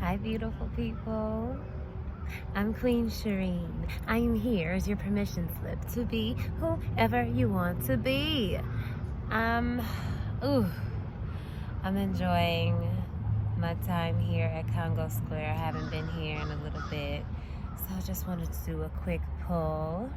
Hi, beautiful people. I'm Queen Shereen. I am here as your permission slip to be whoever you want to be. I'm enjoying my time here at Congo Square. I haven't been here in a little bit, so I just wanted to do a quick pull.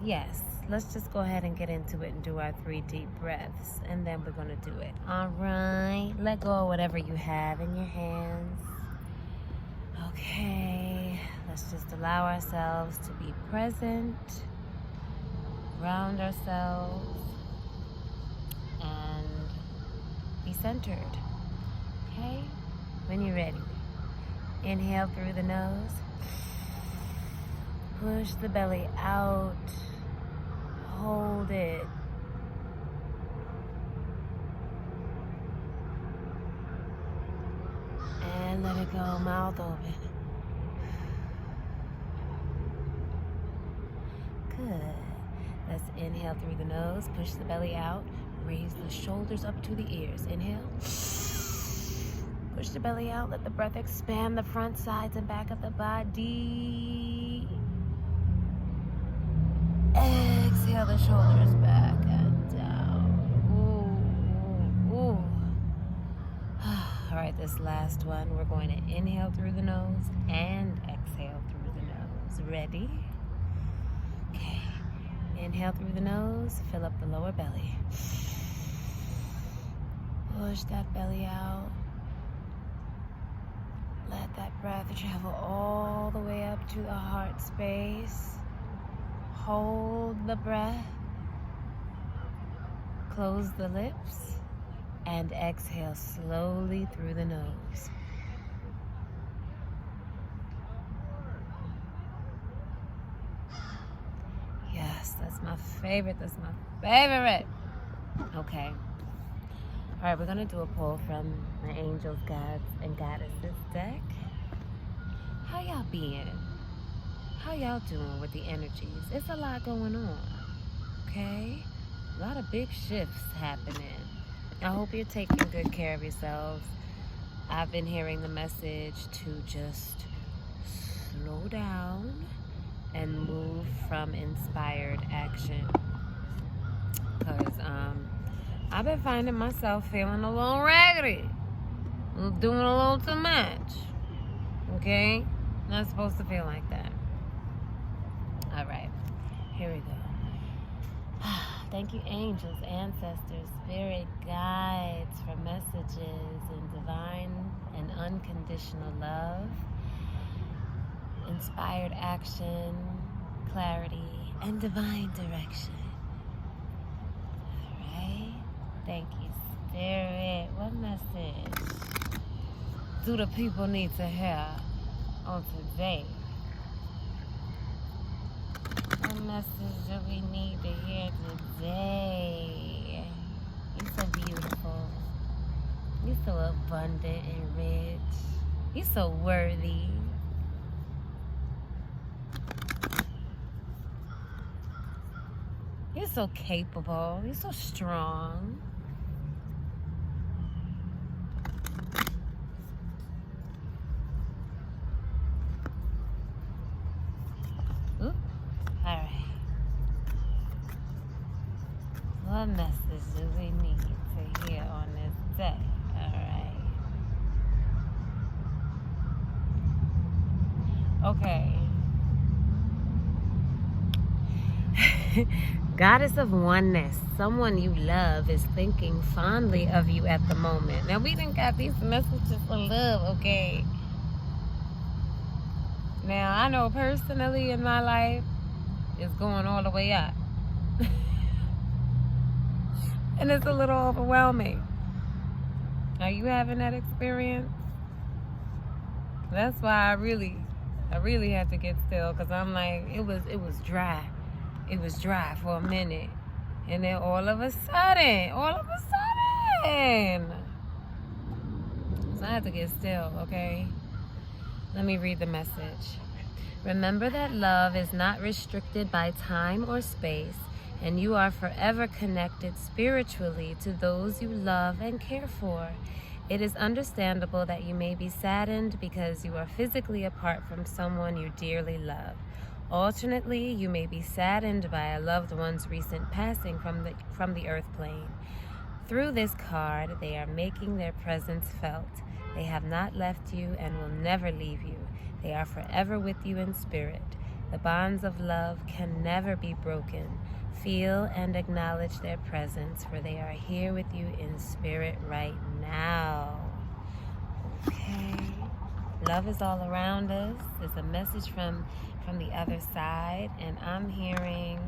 Yes, let's just go ahead and get into it and do our 3 deep breaths, and then we're going to do it. All right, let go of whatever you have in your hands. Okay, let's just allow ourselves to be present, ground ourselves, and be centered. Okay, when you're ready, inhale through the nose, push the belly out, hold it, and let it go, mouth open. Good. Let's inhale through the nose, push the belly out, raise the shoulders up to the ears. Inhale. Push the belly out, let the breath expand the front, sides, and back of the body. Exhale the shoulders back and down. Ooh, ooh, ooh. All right, this last one, we're going to inhale through the nose and exhale through the nose. Ready? Okay. Inhale through the nose, fill up the lower belly. Push that belly out. Let that breath travel all the way up to the heart space. Hold the breath. Close the lips and exhale slowly through the nose. Yes, that's my favorite. That's my favorite. Okay. All right, we're going to do a pull from the Angels, Gods, and Goddesses deck. How y'all being? How y'all doing with the energies? It's a lot going on, okay? A lot of big shifts happening. I hope you're taking good care of yourselves. I've been hearing the message to just slow down and move from inspired action. Because I've been finding myself feeling a little raggedy, doing a little too much. Okay? Not supposed to feel like that. All right, here we go. Thank you, angels, ancestors, spirit guides, for messages and divine and unconditional love, inspired action, clarity, and divine direction. Thank you, Spirit. What message do the people need to hear on today? What message do we need to hear today? You're so beautiful. You're so abundant and rich. You're so worthy. You're so capable. You're so strong. Ooh. All right. What message do we need to hear on this day? All right. Okay. Goddess of oneness, someone you love is thinking fondly of you at the moment. Now, we done got these messages for love, okay? Now, I know personally in my life, it's going all the way up. And it's a little overwhelming. Are you having that experience? That's why I really had to get still, because I'm like, it was dry. It was dry for a minute. And then all of a sudden. So I had to get still, okay? Let me read the message. Remember that love is not restricted by time or space, and you are forever connected spiritually to those you love and care for. It is understandable that you may be saddened because you are physically apart from someone you dearly love. Alternately, you may be saddened by a loved one's recent passing from the earth plane. Through this card, they are making their presence felt. They have not left you and will never leave you. They are forever with you in spirit. The bonds of love can never be broken. Feel and acknowledge their presence, for they are here with you in spirit right now. Okay. Love is all around us. There's a message from the other side, and I'm hearing,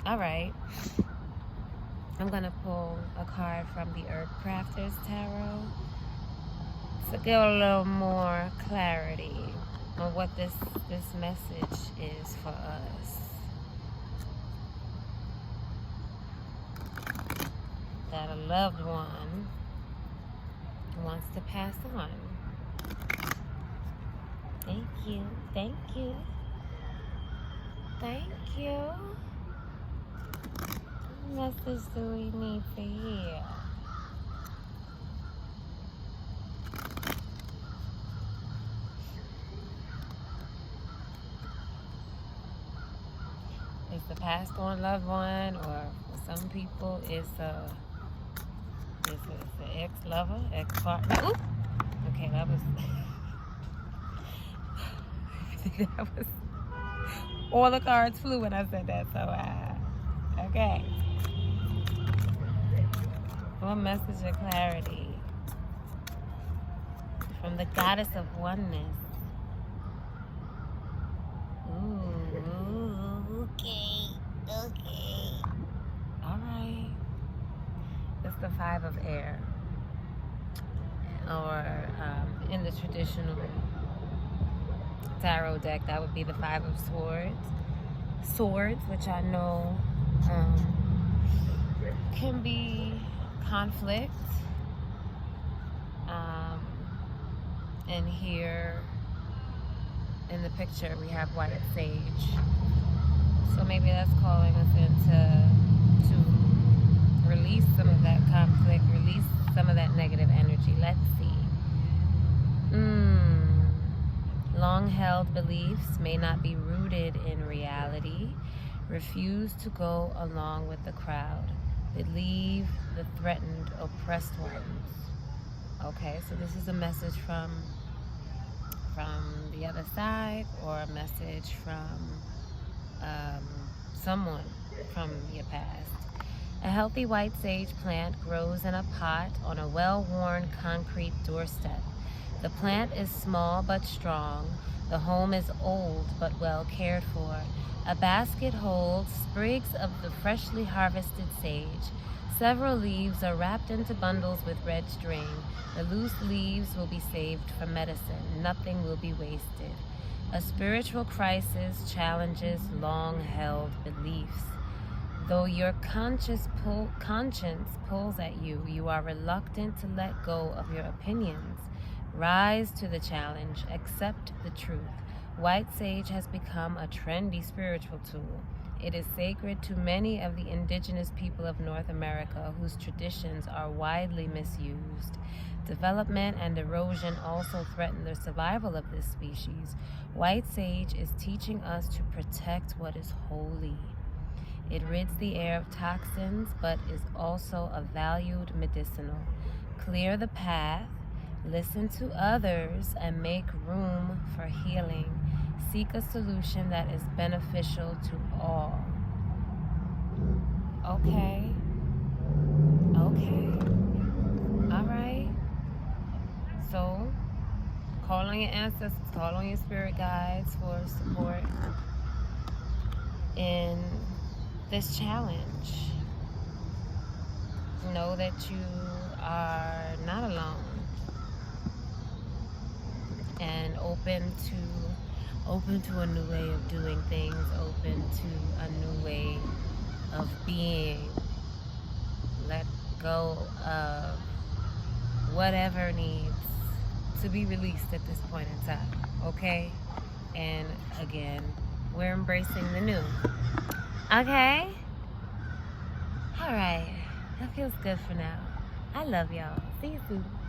all right. I'm going to pull a card from the Herbcrafter's Tarot to get a little more clarity on what this message is for us. That a loved one wants to pass on. Thank you, thank you, thank you. What message do we need to hear? It's the passed on loved one, or for some people it's an ex-lover, ex-partner. Ooh! Okay, that was that was all the cards flew when I said that, so okay. One message of clarity from the goddess of oneness. Ooh, okay. All right. It's the Five of Air, or in the traditional tarot deck, that would be the Five of Swords, which I know can be conflict. And here in the picture we have white sage, so maybe that's calling us to release some of that conflict, release some of that negative energy. Let's see. Long-held beliefs may not be rooted in reality. Refuse to go along with the crowd. Believe the threatened, oppressed ones. Okay, so this is a message from the other side, or a message from someone from your past. A healthy white sage plant grows in a pot on a well-worn concrete doorstep. The plant is small but strong. The home is old but well cared for. A basket holds sprigs of the freshly harvested sage. Several leaves are wrapped into bundles with red string. The loose leaves will be saved for medicine. Nothing will be wasted. A spiritual crisis challenges long-held beliefs. Though your conscience pulls at you, you are reluctant to let go of your opinions. Rise to the challenge. Accept the truth. White sage has become a trendy spiritual tool. It is sacred to many of the indigenous people of North America, whose traditions are widely misused. Development and erosion also threaten the survival of this species. White sage is teaching us to protect what is holy. It rids the air of toxins, but is also a valued medicinal. Clear the path, listen to others, and make room for healing. Seek a solution that is beneficial to all. Okay. All right. So, call on your ancestors, call on your spirit guides for support in this challenge. Know that you are not alone, and open to a new way of doing things, open to a new way of being. Let go of whatever needs to be released at this point in time, okay? And again, we're embracing the new. Okay? All right. That feels good for now. I love y'all. See you soon.